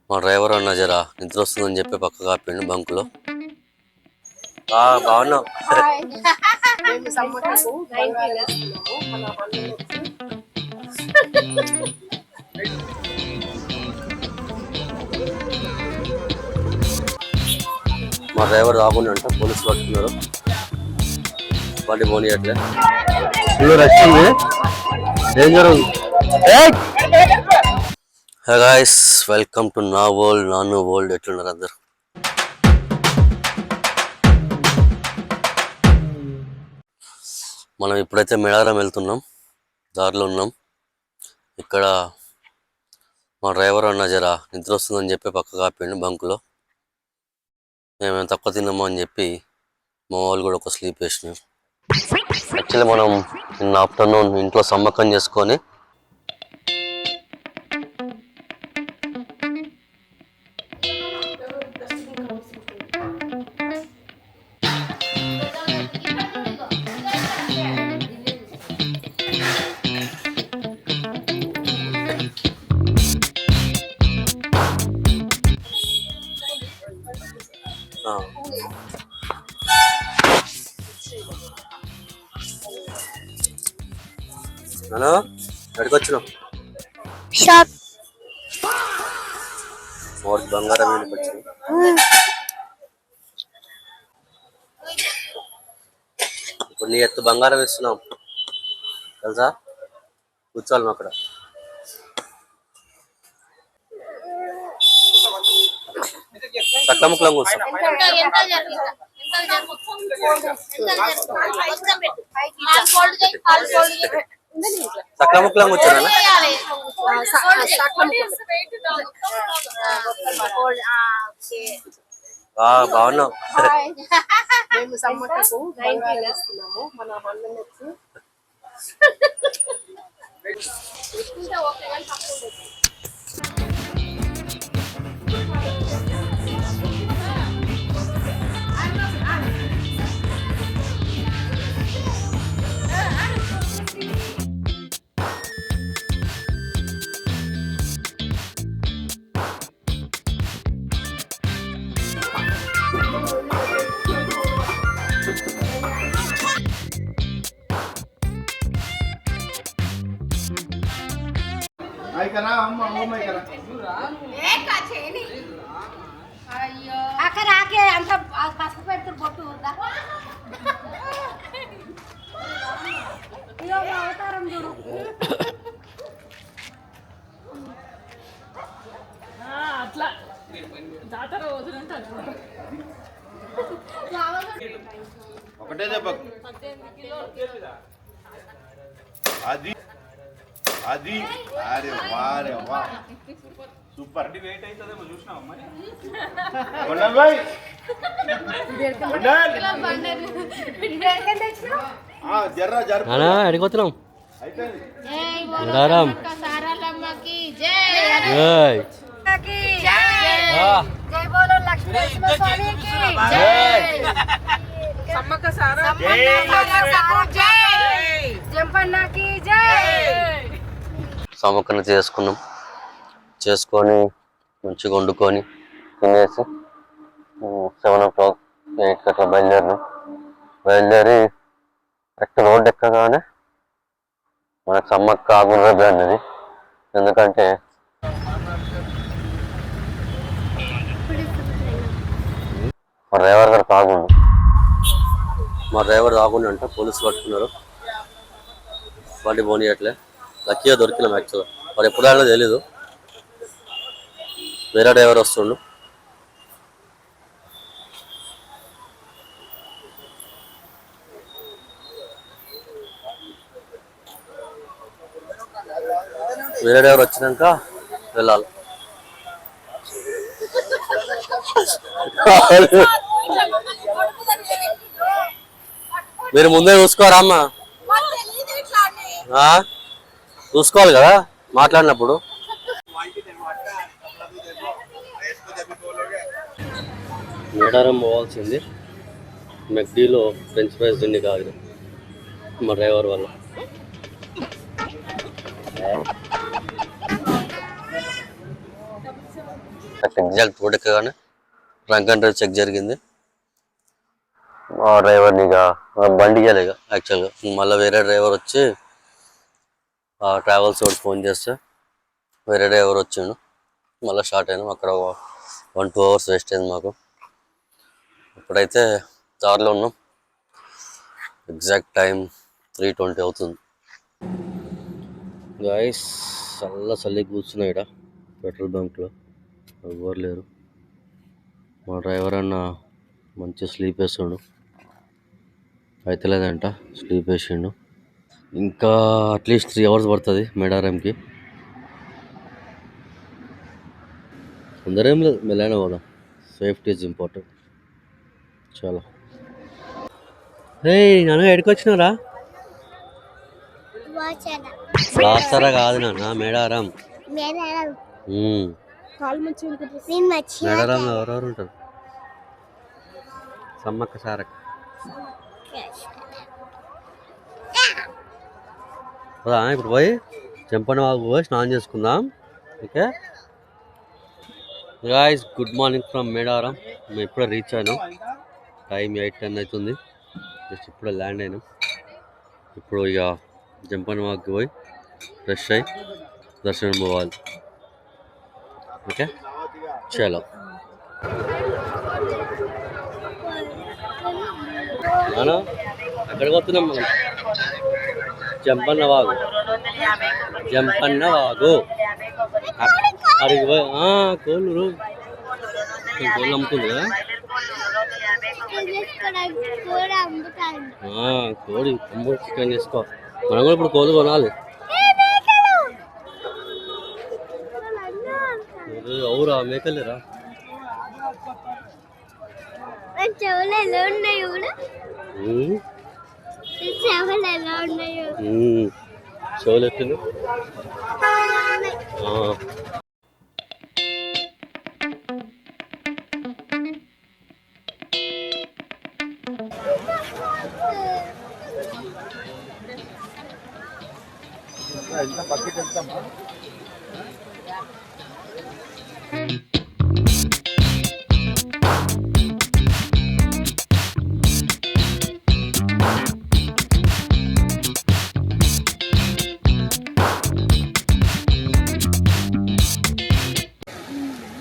మా డ్రైవర్ అన్న జరా నిద్ర వస్తుందని చెప్పి పక్కకు ఆపిండు బంకులో. బాగున్నావు. మా డ్రైవర్ రాకుండా అంట పోలీసులు పట్టుకున్నారు. బండి పోనీయట్లే, ఫుల్ రష్ ఉంది, డేంజర్ ఉంది. హే గైస్, వెల్కమ్ టు నా వరల్డ్ నాను వరల్డ్. ఎట్లున్నారు అందరు? మనం ఇప్పుడైతే మేడారం వెళ్తున్నాం, దారిలో ఉన్నాం. ఇక్కడ మా డ్రైవర్ అన్న జరా నిద్ర వస్తుందని చెప్పి పక్కకు ఆపిండు బంకులో. మేమేం తక్కువ తిన్నామో అని చెప్పి మా వాళ్ళు కూడా ఒక స్లీప్ వేసినారు. యాక్చువల్లీ మనం నిన్న ఆఫ్టర్నూన్ ఇంట్లో సమ్మక్కం చేసుకొని ఎక్కడికి వచ్చినాం? షాప్ బంగారం మీదకి వచ్చినాం. ఇప్పుడు నీ ఎత్తు బంగారం ఇస్తున్నాం తెలుసా? కూర్చోవాలి అక్కడ. సక్కముక్కలం కూర్చో. సక్కముక్కలం కూర్చోనా? బాగున్నావు. మేము సమ్మక్కకు బంగారం వేస్తున్నాము. మన బండి వచ్చి అక్కడ ఆకే అంత పసుపు పెడుతూ బొట్టు అవతారం చూడు. అట్లా జాతర రోజులంటే ఒకటే దెబ్బ అది అది. అరే వారే వా, సూపర్. వెయిట్ అవుతుందేమో చూసినావా మరి? అడిగిపోతున్నాం. సమ్మక్కన చేసుకొని మంచిగా వండుకొని తినేసి 7 o'clock 8 అట్లా బయలుదేరి కరెక్ట్ రోడ్డు ఎక్కగానే మనకు సమ్మక్క ఆగుర్రబి అన్నది. ఎందుకంటే మా డ్రైవర్ గారు తాగుండు. మా డ్రైవర్ తాగుండు అంటే పోలీసులు పట్టుకున్నారు. బండి పోనీయట్లే, లక్కీగా దొరికినాం. యాక్చువల్గా మరి ఎప్పుడు ఆడో తెలీదు. వేరే డ్రైవర్ వస్తుండు. వేరే డ్రైవర్ వచ్చినాక వెళ్ళాలి. మీరు ముందే చూసుకోరా అమ్మ? చూసుకోవాలి కదా మాట్లాడినప్పుడు. మేడారం పోవాల్సింది. మెక్డీలో ఫ్రెంచ్ ఫ్రైస్ తిండి కాదు మా డ్రైవర్ వల్ల. ఎగ్జాక్ట్ రోడ్ ఎక్కగానే డ్రంక్ అండ్ డ్రైవ్ చెక్ జరిగింది. మా డ్రైవర్ని ఇక బండి ఇవ్వాలి ఇక యాక్చువల్గా మళ్ళీ వేరే డ్రైవర్ వచ్చి ట్రావెల్స్ వాడు ఫోన్ చేస్తే వేరే డ్రైవర్ వచ్చిండు. మళ్ళీ స్టార్ట్ అయినాం. అక్కడ 1-2 అవర్స్ వేస్ట్ అయింది మాకు. ఇప్పుడైతే దారిలో ఉన్నాం. ఎగ్జాక్ట్ టైం 3:20 అవుతుంది. గాయస్ చల్లి కూర్చున్నాయి ఇక్కడ పెట్రోల్ బంక్లో, ఎవ్వరు లేరు. మా డ్రైవర్ అన్న మంచి స్లీప్ వేస్తుండు, అయితే లేదంట స్లీప్ వేసిండు. ఇంకా అట్లీస్ట్ 3 అవర్స్ పడుతుంది మేడారంకి. అందరేం లేదు, మెల్లైనా పోదాం. Safety is important. చాలా నాన్న ఎక్కడికి వచ్చినారా? రాస్తారా కాదు నాన్న, మేడారం. మేడారంలో ఎవరెవరు ఉంటారు? సమ్మక్క సారక్క. ఇప్పుడు పోయి చెంపని వాగు పోయి స్నానం చేసుకుందాం. Okay guys, good morning from Medaram. మేము ఇప్పుడే రీచ్ అయినాం. టైం 8:10 అవుతుంది. జస్ట్ ఇప్పుడే ల్యాండ్ అయినాం. ఇప్పుడు ఇక జంపన్ వాక్కి పోయి ఫ్రెష్ అయ్యి దర్శనం పోవాలి. ఓకే చలో. నానా ఎక్కడికి పోతున్నాం మనం? జంపన్న వాగు. అడిగి పోయి కోళ్ళు అమ్ముతుంది కదా. కోడి చికెన్ చేసుకో. మనం కూడా ఇప్పుడు కోళ్ళు కొనాలి. అవురా మేకలేరా? చెవులు ఎత్తుంది.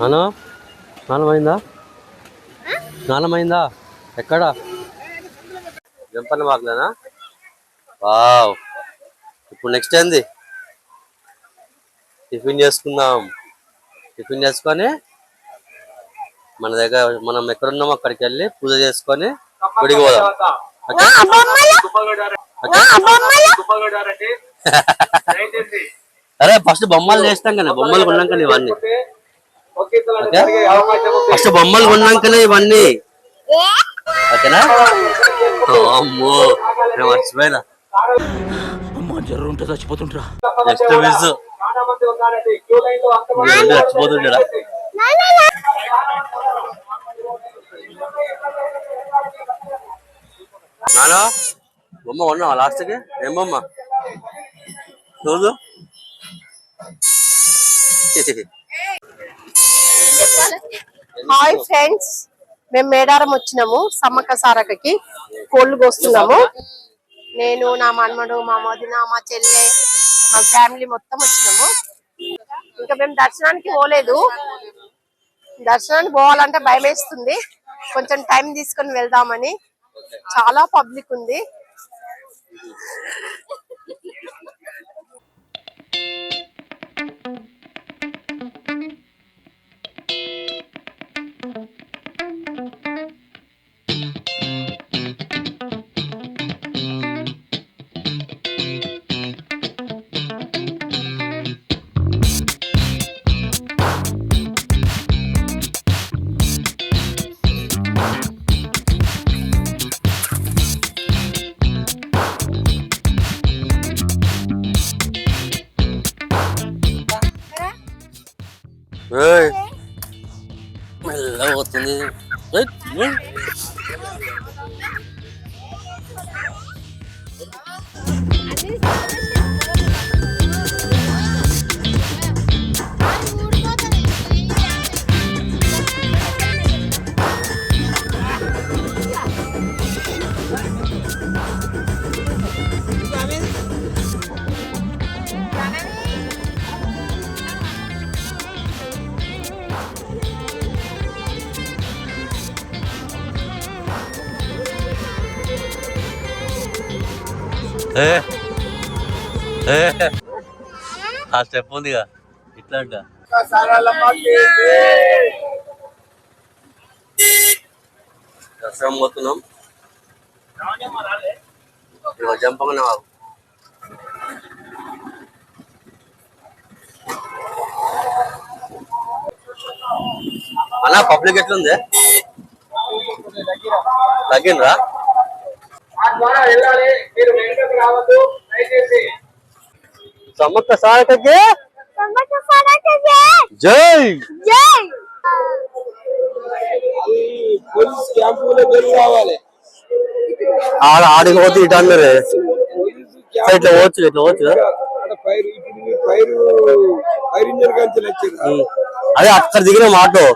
నానా స్నానమైందా? స్నానమైందా? ఎక్కడ? జంపన్న వాగులేనా? వావ్. ఇప్పుడు నెక్స్ట్ ఏంది? టిఫిన్ చేసుకుందాం. టిఫిన్ చేసుకొని మన దగ్గర మనం ఎక్కడున్నామో అక్కడికి వెళ్ళి పూజ చేసుకొని గుడికి పోదాం. అరే ఫస్ట్ బొమ్మలు చేస్తాం కదా, బొమ్మలు కొన్నాకనే ఇవన్నీ. ఫస్ట్ బొమ్మలు కొన్నాకనే ఇవన్నీ. ఓకేనా? అమ్మో మర్చిపోయినా. జర్రు ఉంటే చచ్చిపోతుంటా. Next miss చచ్చిపోతుంటా. నానా బొమ్మ కొన్నావా లాస్ట్కి? ఏం బొమ్మ చూడు. హాయ్ ఫ్రెండ్స్, మేము మేడారం వచ్చినాము. సమ్మక్క సారక్కకి కోళ్ళు కోస్తున్నాము. నేను, నా మనమడు, మా వదిన, మా చెల్లె, మా ఫ్యామిలీ మొత్తం వచ్చినాము. ఇంకా మేము దర్శనానికి పోలేదు. దర్శనానికి పోవాలంటే భయం వేస్తుంది. కొంచెం టైం తీసుకొని వెళ్దామని. చాలా పబ్లిక్ ఉంది. మెల్లగా పోతుంది. ఆ స్టెప్ ఉందిగా ఇట్లా అంట. దర్శనం పోతున్నాం. జంపమనే బాబు. అన్నా పబ్లిక్ ఎట్లుంది? తగ్గిండ్రా? సమ్మక్క సారక్కకి జై. ఆడికి పోతే ఇటు అన్నరే ఇట్లా పోవచ్చు అదే అక్కడ దిగిన ఆటో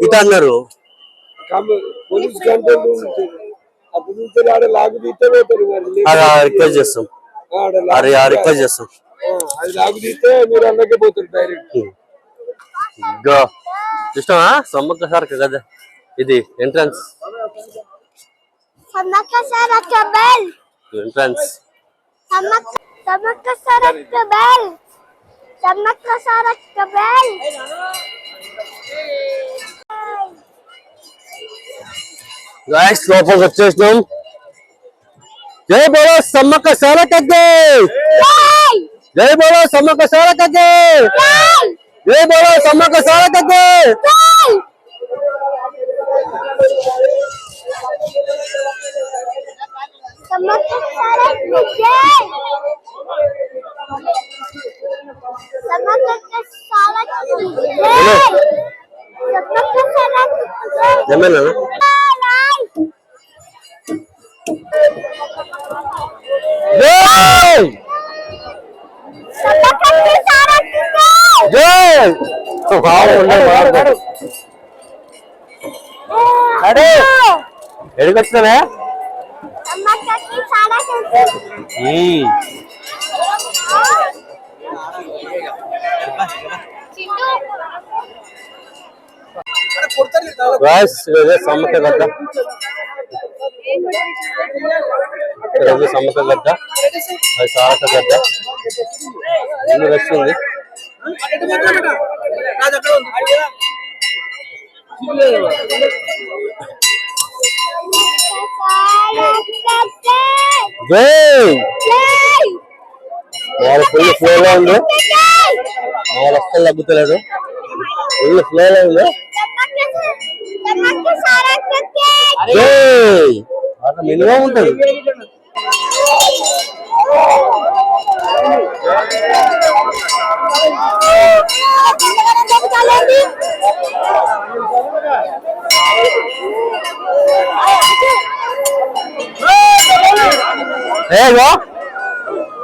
ఇటు అన్నారు. రిక్వెస్ట్ చేస్తాం రిక్వెస్ట్ చేస్తాం. చూసినావా సమ్మక్క సారక్క కదా ఇది ఎంట్రన్స్. ఎంట్రన్స్ గాయ్స్ లోపలికి వచ్చేసినాం. జై బోలో సమ్మక్క సారక్కకి, జై బోలో సమ్మక్క సారక్కకి, జై బోలో సమ్మక్క సారక్కకి. జమేనా ఎడికొచ్చినావే? సమ్మక్క గడ్డ, సమ్మక్క గడ్డ, అది సారక్క గడ్డ. ఎన్ని వస్తుంది ఫుల్ ఫ్లోలో ఉంది. అస్సలు తగ్గుతలేదు, ఫుల్ ఫ్లోలో ఉంది. మినిమం ఉంటుంది.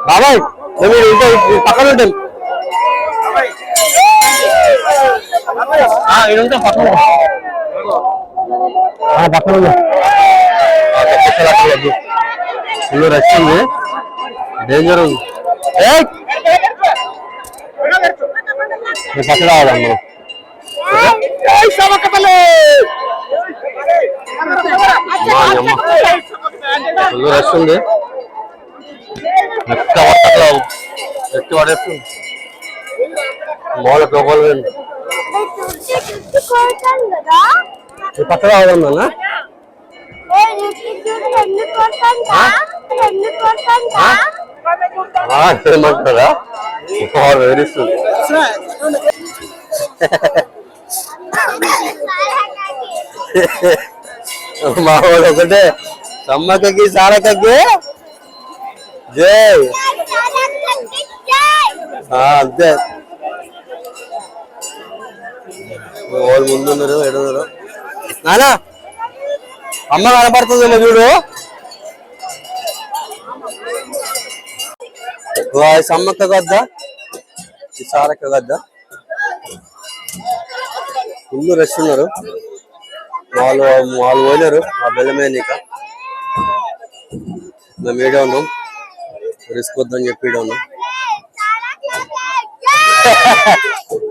బాబాయ్ పక్కన ఉంటాం, ఇదంతా పక్కన పక్కన ఫుల్ రష్ ఉంది, డేంజర్ ఉంది. పక్కన రావాలమ్మ. ఫుల్ రష్ ఉంది, ఎక్క పట్టట్లా ఎట్టి పడేస్తుంది. మామూలు లోపల పక్కన రావాలన్నా ఏమంటారా వేరిస్తుంది. మా వాడు ఒకటే సమ్మక్కకి సారక్కకి జై. అంతే వాళ్ళు ముందున్నారు ఎడున్నారు. నానా అమ్మ కనపడుతుందేమో చూడు. సమ్మక్క గద్ద, ఈ సారక్క గద్ద. ఫుల్ రష్ ఉన్నారు. వాళ్ళు పోయినారు ఆ బెల్లమే నీక. మేము ఈడే ఉన్నాం, రిస్క్ వద్దని చెప్పి ఈడే ఉన్నాం.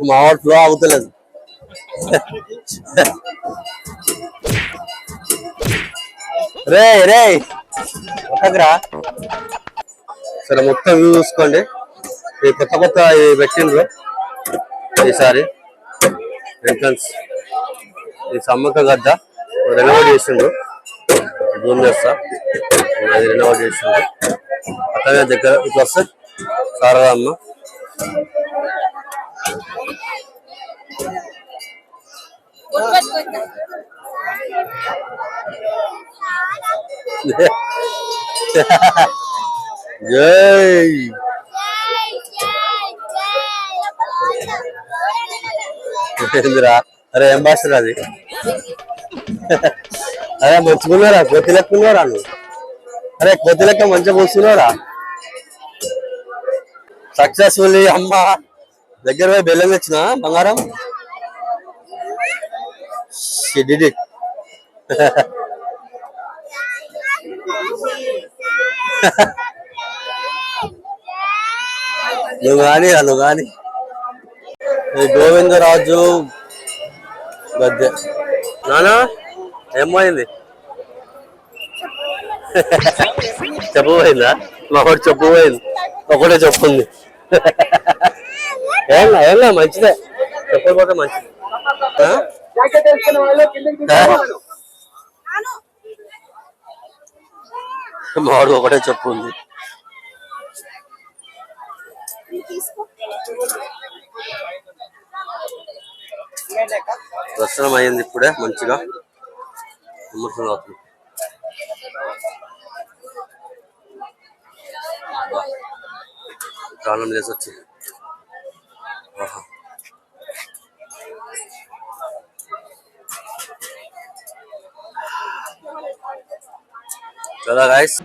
మా వాడు ఫ్లో ఆగుతలేదు. రే రే ఒక్కరా సరే మొత్తం వ్యూ చూసుకోండి. ఈ కొత్త కొత్త పెట్టిండ్రు ఈసారి ఎంట్రన్స్. ఈ సమ్మక్క గద్ద రెనోవేట్ చేసిండ్రు. జూమ్ చేస్తా, అది రెనోవేట్ చేసిండ్రు. అట్లాగే దగ్గర ఇట్లా వస్తే శారదమ్మ. జై ఏందిరా? అరే ఏం భాషరా అది? అరే మంచుకున్నారా? కోతి లెక్కున్నారా నువ్వు? అరే కోతి లెక్క మంచిగా కూర్చున్నారా? సక్సెస్ఫుల్లీ అమ్మ దగ్గర పోయి బెల్లం తెచ్చిన బంగారం. She did it. నువ్వు కానీ గోవిందరాజు గద్దె. నానా ఏమైంది? చెప్పబోయిందా? మా వాడు చెప్పబోయింది, ఒకటే చెప్పుంది. ఏం మంచిదే, చెప్పకపోతే మంచిది. మా వాడు ఒకటే చెప్పుంది. దర్శనం అయ్యింది ఇప్పుడే మంచిగా. విమర్శలు అవుతుంది. ప్రాణం చేసి వచ్చి కదా గాయస్.